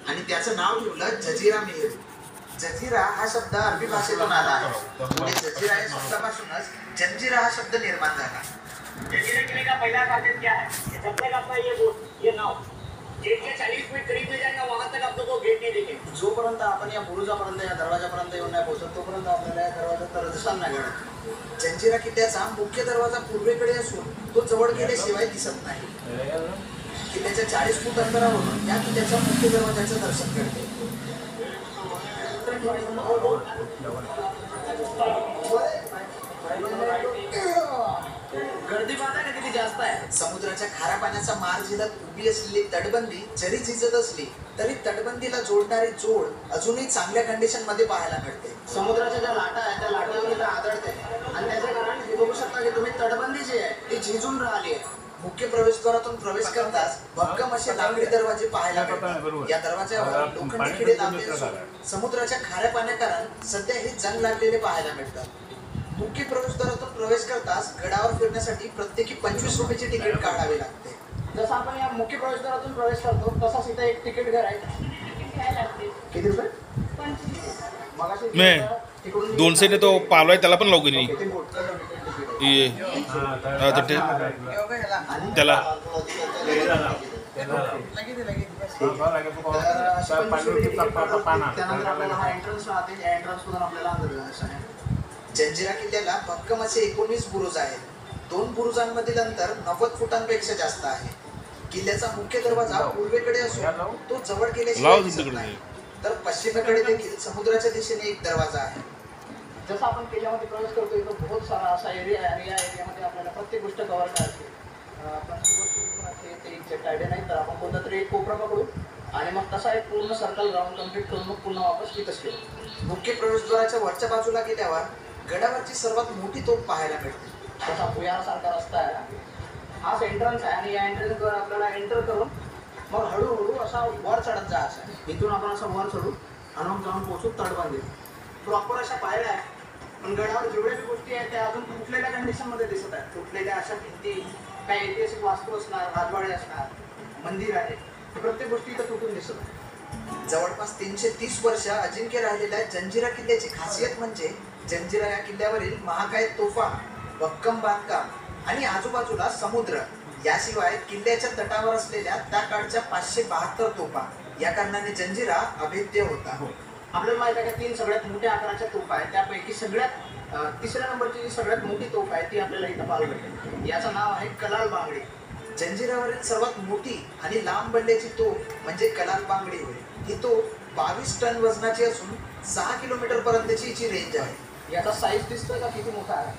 आणि त्याचं नाव ठेवलं जजीरा मेहरू. जजीरा हा शब्द अरबी भाषेतून आला आहे. पुढे जजीरा या शब्दापासूनच जंजिरा हा शब्द निर्माण झाला. जंजीरा किले का पहला खासियत क्या है? जब तक आपका ये बोट, ये नाव गेट के 40 फीट करीब में जाएगा वहां तक आप लोगों को गेट नहीं दिखेगा. जोपर्यंत आपण या बुरुजापर्यंत या दरवाजापर्यंत येऊन नाही पोहोचत तोपर्यंत आपल्याला या दरवाजाचा दिसणार नाही घडत. जंजिरा किल्ल्याचा मुख्य दरवाजा पूर्वेकडे असून तो जवळ गेल्याशिवाय दिसत नाही. किल्ल्याच्या 40 फूट अंतरावरून या किल्ल्याच्या मुख्य दरवाजाचं दर्शन घडते. गर्दी पाहता का किती जास्त आहे. समुद्राच्या खाऱ्या पाण्याचा मार झेलत उभी असलेली तटबंदी जरी झिजत असली तरी तटबंदीला जोडणारी जोड अजूनही चांगल्या कंडिशन मध्ये पाहायला मिळते. समुद्राच्या ज्या लाटा आहेत त्या लाटावर इथं आदळते आणि त्याचं कारण हे बघू शकता की तुम्ही तटबंदी जी आहे ती झिजून राहिली आहे. मुख्य प्रवेशद्वारातून प्रवेश करताच भक्कम असे लाकडी दरवाजे पाहायला मिळतात. या दरवाज्यावर लोखंडी खिळे लावलेले असून समुद्राच्या खाऱ्या पाण्याकारण सध्या हे जंग लागलेले पाहायला मिळतात. मुख्य प्रवेशद्वारातून प्रवेश करताच गडावर फिरण्यासाठी प्रत्येकी 25 रुपयाची तिकीट काढावे लागते. जसं आपण या मुख्य प्रवेशद्वारातून प्रवेश करतो तसाच इथं एक तिकीट घर आहे. किती रुपये? मैं 200 ने तो पालो आहे त्याला पण लावू नाही ये त्याला जंजिरा किल्ल्याला भक्कम असे 19 बुरुज आहेत. 2 बुरुजांमधील अंतर 90 फुटांपेक्षा जास्त आहे. किल्ल्याचा मुख्य दरवाजा पूर्वेकडे असून तो जवळ गेल्याशिवाय दिसत नाही. तर पश्चिमेकडे देखील समुद्राच्या दिशेने एक दरवाजा आहे. जसं आपण किल्ल्यामध्ये प्रवेश करतो इथं बहुत सारा असा एरिया आहे आणि या एरियामध्ये आपल्याला प्रत्येक गोष्ट कव्हर करायची. आयडिया नाही तर आपण कोणता तरी एक कोपरा पकडू आणि मग तसा एक पूर्ण सर्कल राऊंड कम्प्लीट करून मग पुन्हा वापस इथंच येऊ. मुख्य प्रवेशद्वाराच्या वरच्या बाजूला गेल्यावर गडावरची सर्वात मोठी तोफ पाहायला मिळते. तसा भुयारासारखा रस्ता आहे. हाच एंट्रन्स आहे आणि या एंट्रन्सवर आपल्याला एंटर करून मग हळूहळू असा वर चढत जायचं आहे. इथून आपण असं वर चढू आणि मग जाऊन पोहोचू तटबंदी. प्रॉपर अशा पायऱ्या आहेत पण गडावर जेवढ्या बी गोष्टी आहेत त्या अजून तुटलेल्या कंडिशनमध्ये दिसत आहेत. तुटलेल्या अशा भिंती, काही ऐतिहासिक वास्तू असणार, राजवाडे असणार, मंदिर आहे, प्रत्येक गोष्टी इथं तुटून दिसत आहे. जवळपास 330 वर्ष अजिंक्य राहिलेल्या जंजिरा किल्ल्याची खासियत म्हणजे जंजिरा या किल्ल्यावरील महाकाय तोफा, भक्कम बांधकाम आणि आजूबाजूला समुद्र. याशिवाय किल्ल्याच्या तटावर असलेल्या त्या काळच्या 572 तोफा. या कारणाने जंजिरा अभेद्य होता. आपल्याला माहिती आहे का 3 सगळ्यात मोठ्या आकाराच्या तोफा आहेत. त्यापैकी सगळ्यात 3ऱ्या नंबरची जी सगळ्यात मोठी तोफ आहे ती आपल्याला इथं पाहायला भेटेल. याचं नाव आहे कलाल बांगडी. जंजिरावरील सर्वात मोठी आणि लांब बल्ल्याची तोफ म्हणजे कलाल बांगडी होय. ही तोफ 22 टन वजनाची असून 6 किलोमीटर पर्यंतची हिची रेंज आहे. याचा साईज दिसतोय का किती मोठा आहे.